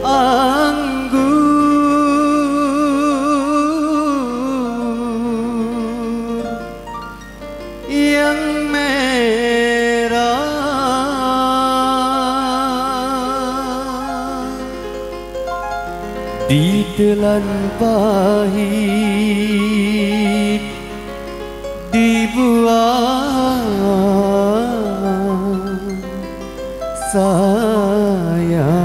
anggur yang merah ditelan pahit dibuang sayang.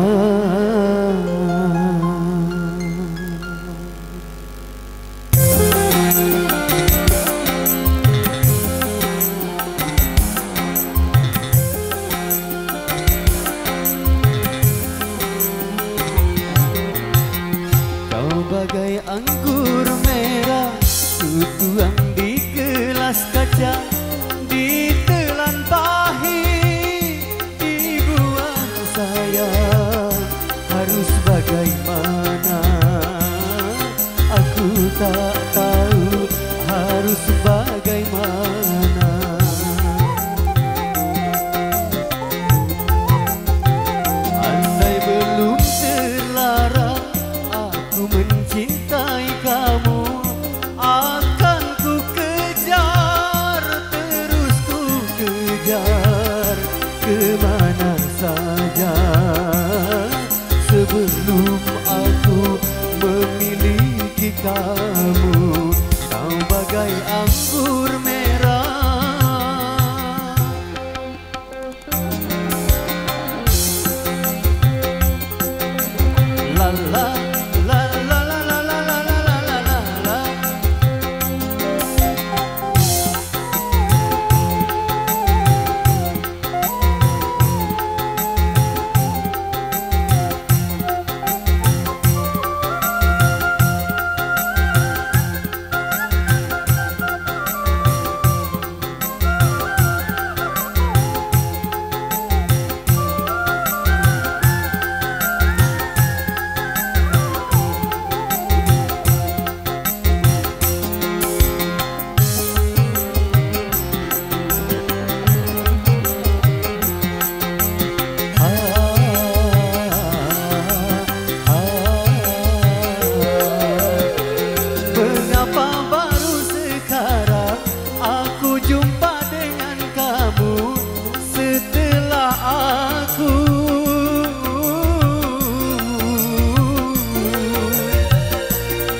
Kau bagai anggur merah kutuang di gelas kaca, ditelan pahit dibuang sayang. Harus bagaimana aku tak tahu, harus bagaimana. Andai belum terlarang aku mencintai kamu, akan ku kejar, terus ku kejar kemana saja sebelum aku memiliki kamu. Kau bagai anggur merah, la la la la la la la la la la la la. Mengapa baru sekarang aku jumpa dengan kamu, setelah aku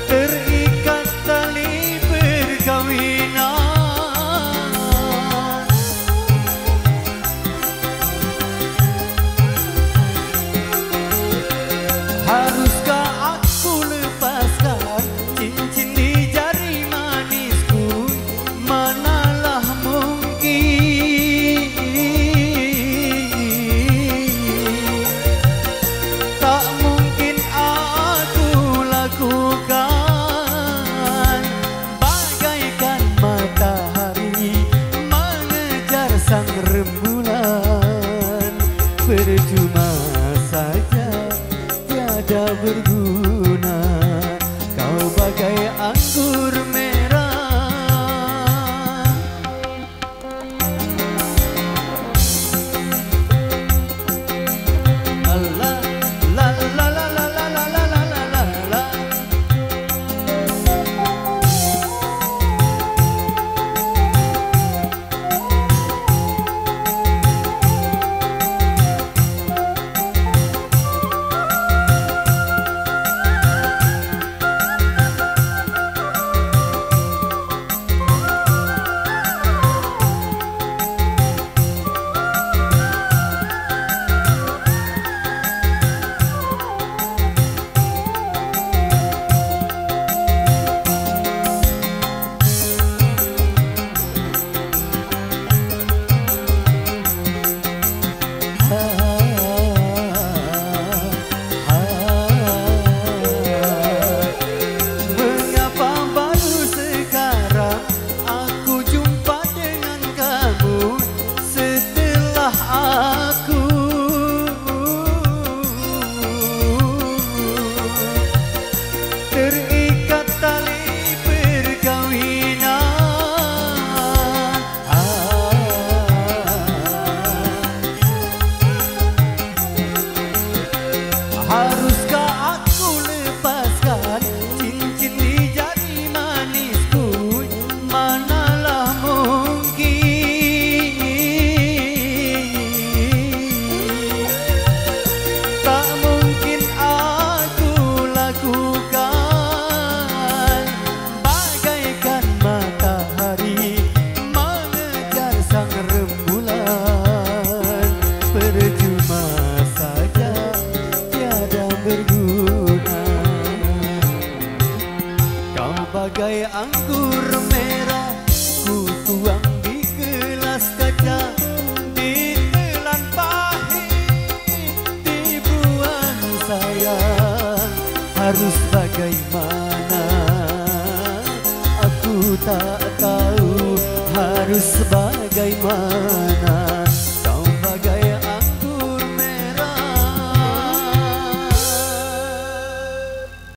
terikat tali perkawinan. Haruskah aku lepaskan cincin di jari manisku? Manalah mungkin, tak mungkin aku lakukan. Bagaikan matahari mengejar sang rembulan, percuma saja tiada berguna. Kau bagai anggur merah, la la la la la la la la la la la. bagai anggur merah, ku tuang di gelas kaca, ditelan pahit, dibuang sayang. Harus bagaimana? Aku tak tahu harus bagaimana.